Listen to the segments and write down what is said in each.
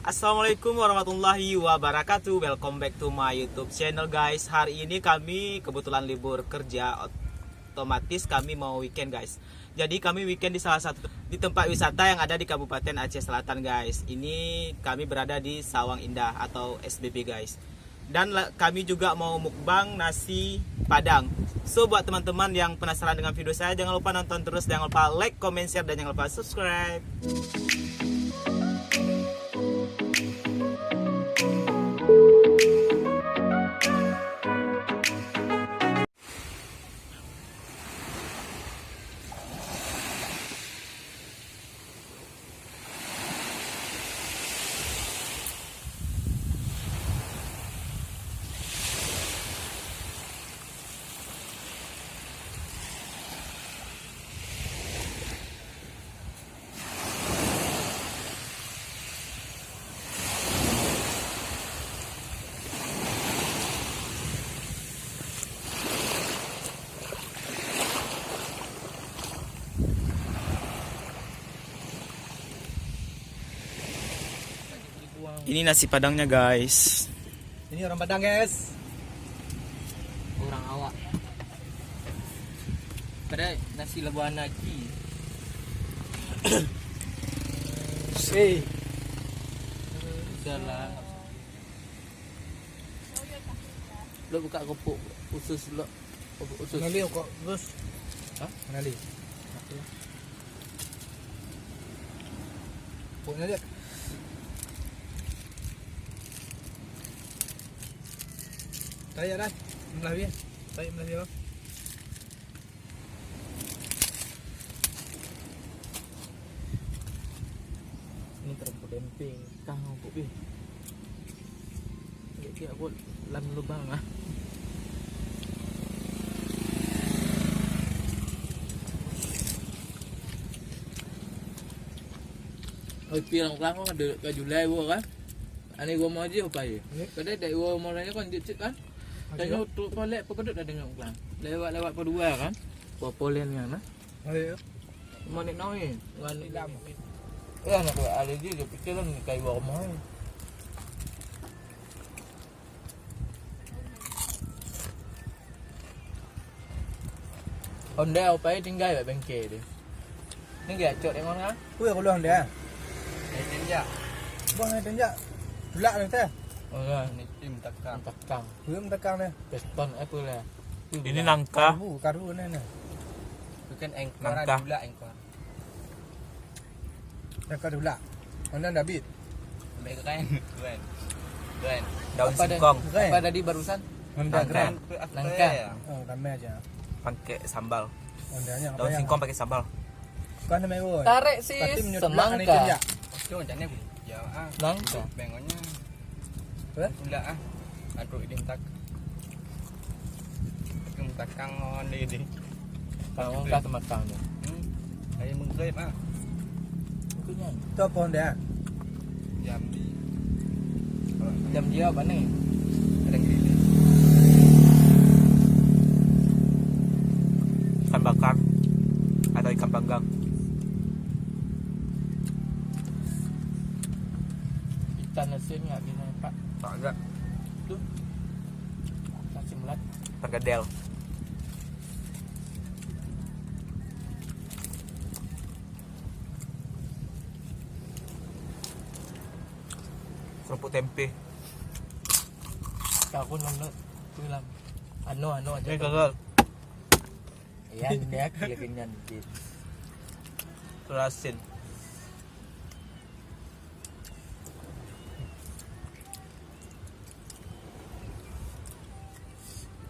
Assalamualaikum warahmatullahi wabarakatuh. Welcome back to my YouTube channel guys. Hari ini kami kebetulan libur kerja, otomatis kami mau weekend guys. Jadi kami weekend di salah satu di tempat wisata yang ada di Kabupaten Aceh Selatan guys. Ini kami berada di Sawang Indah atau SBB guys. Dan kami juga mau mukbang nasi Padang. So buat teman-teman yang penasaran dengan video saya, jangan lupa nonton terus, jangan lupa like, comment, share, dan jangan lupa subscribe. Ini nasi padangnya guys. Ini orang Padang guys. Orang awak. Pada nasi lebuhan haji. Hey. Jalan. Lo buka kopuk usus lo. Kopuk usus. Kenali kok terus. Hah? Kenali. Pokoknya dia. Tarik dah. Belah dia. Tarik belah dia. Ini kerupuk demping. Kang kopuk bi. Dia buat lam lubang ah. Oi pirang lang ko ada ka Julai wo kan. Ani gua mau aja apa ya? Kadang dari gua mau nanya kan cicit kan. Tanya tu polek pedut dah dengan uklang. Lewat pedua kan. Bawa polen kan nah. Ayo. Mau nek noi. Ngan Dam. ya nak alergi ke pikiran ni kai gua mau. Honda apa tinggal kat bengkel dia. Ni gak cok dengan kan? Ku ya keluar dia. Tenja. Buang dia tenjak. Dulak dia teh. Oh ya, ni tim takang. Takang. Belum tekan dia. Piston apa lah. Ini nangka. Karu ni ni. Bukan engkor Nangka. dula engkor. Tekan dulak. Mana dah bit? Baik keren. Keren. Daun Apa singkong Apa tadi barusan? Honda Nangka. keren. Nangka. Oh, ramai aja. pakai sambal. Hondanya Daun singkong pakai sambal. Kan namanya wo. Tarik sih Pasti menyut dulak ni semangka. tenjak. Itu macamnya bu? Ya, Nangka. bengonya Eh? pula aduk di tak. Kem takang ngon di. Kalau nangka semangka ni. Ayo menggrip Kunya. Tu apa Honda? jam di. Jam dia apa ni? Ada gini. Ikan bakar atau ikan panggang. Ikan asin enggak bisa Pak. Tak ada. Tu. Nasi melat. Perkedel. Kerupuk tempe. Kau pun nonton film. Anu aja. Ini gagal. Ya, dia kira kenyan dit. Terasin.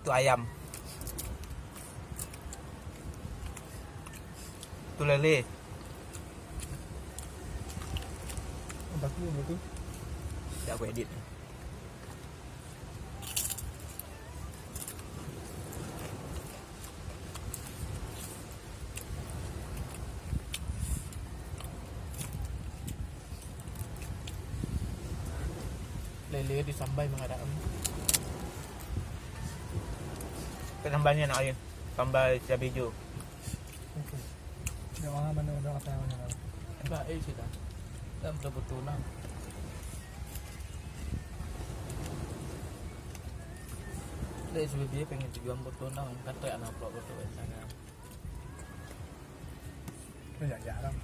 Itu ayam. Itu lele. Baku. Tidak aku edit. Lele disambay mga daan. Penambahannya nak ayun. Tambah cabai hijau. Okay. Dah mana mana dah kata mana. Baik sih dah. Dan betul-betul lah. Dari sudah dia pengen tujuan foto nang kata anak upload foto Instagram. Nó dạ dạ lắm.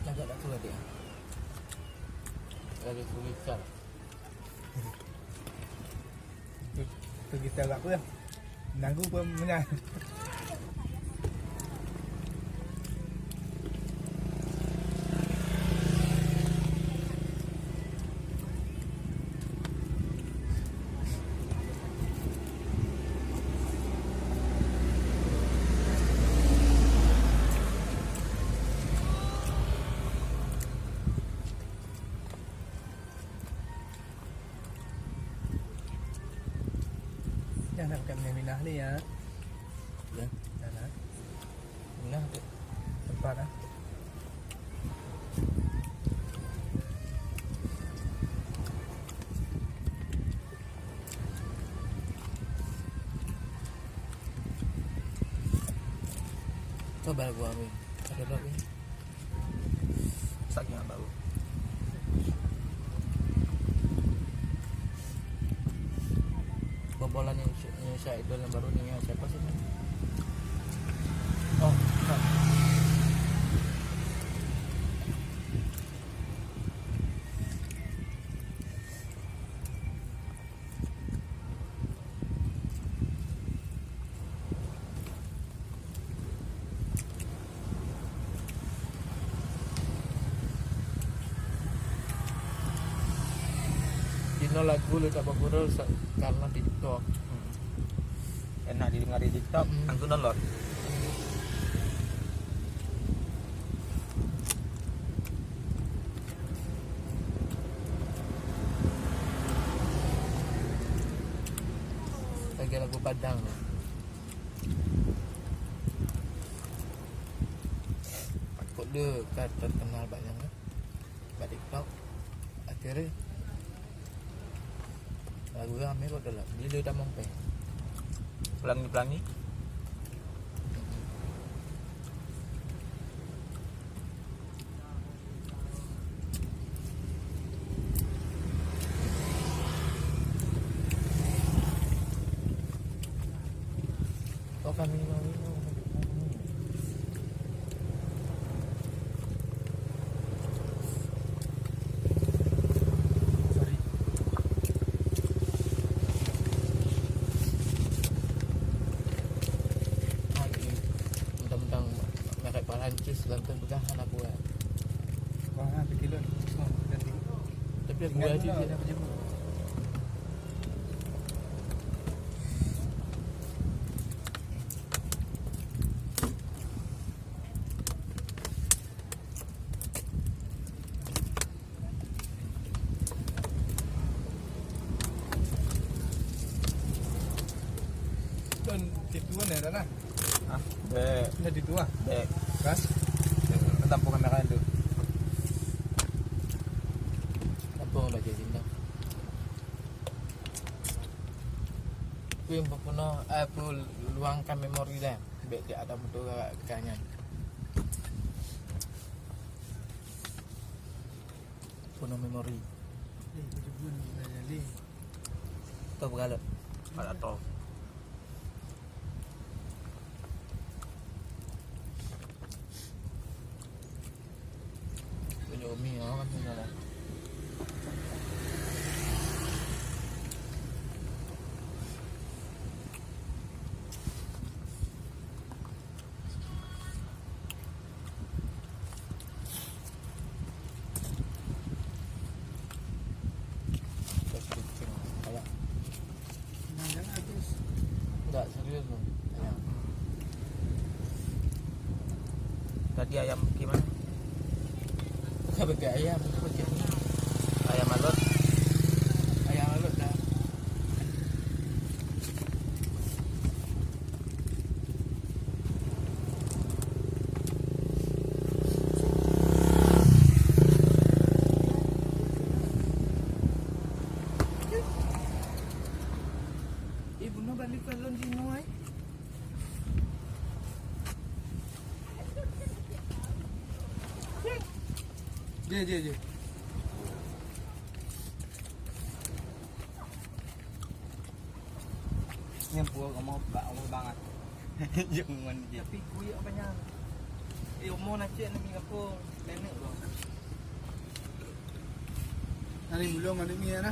Agak tak tua dia. Ada tulisan. Từ kita gặp á. Nanggu pun punya. Jangan sampai minah ni ya. Ya. Jangan. Nah, Tempat ah. coba gua ambil. Ada berapa ini? Saking baru. Bobolan Indonesia itu yang baru nih ya. Siapa sih? Oh, Dino lagu lu tak bakal karena TikTok. Enak didengar di TikTok, langsung download. Lagi lagu Padang. Kok dia kan terkenal banyak kan? Di TikTok. Akhirnya lagu kami kok dalam dia udah mampu. Pelangi-pelangi. Oh kami sorry. lagi tentang merek Perancis lantai begahan aku ya. Wah, kilo. Oh, jadi. Tapi aku aja dia dapat jemput. Dan dituan ya Dana. Ah, be, Udah ditua. be, Kan? tampung kamera itu. Tampung baca cinta. Aku yang penuh aku luangkan memori dah. Biar dia ada betul kanyan. Penuh memori. Ni bujun dah jadi. Tahu bergalat. Ada tol. Punya Umi kan punya lah. Terus kucing kayak Jangan habis. enggak serius loh. Kayak Tadi ayam gimana? pakai ayam kucing. Ayam alot. Ayam alut dah. Ibu nak balik ke Londino ai. Je. Gua mau banget. Jangan dia. Tapi kuya banyak. Mau nak cek ni apa? Nenek lo. Ani belum ada ni na.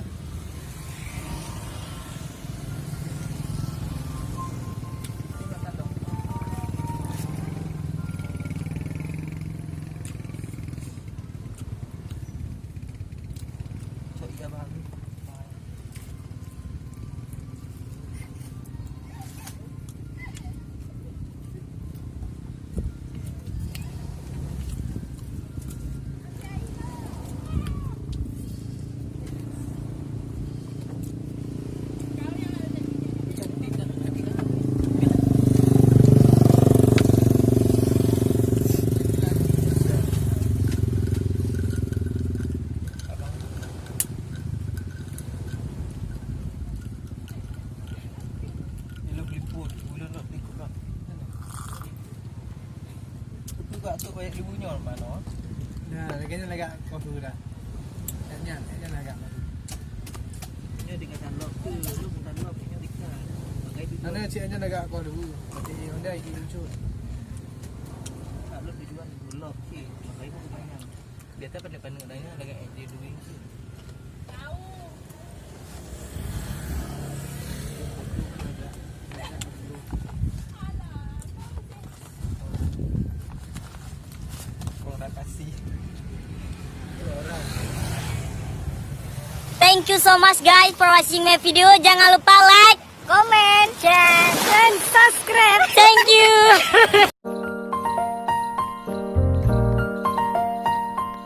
Tu banyak ibunya mana? Nah, kayaknya lagak kau tu dah. Kayaknya lagak. Dia dengan tanlok tu, lu pun tanlok punya dekat. Pakai tu. Nana ciknya lagak kau dulu. Macam Honda ini lucu. Tak lu tujuan bulok cik. Pakai pun banyak. Dia tak pandai-pandai nanya lagi dia duit. Thank you so much guys for watching my video. Jangan lupa like, comment, share, and subscribe. Thank you.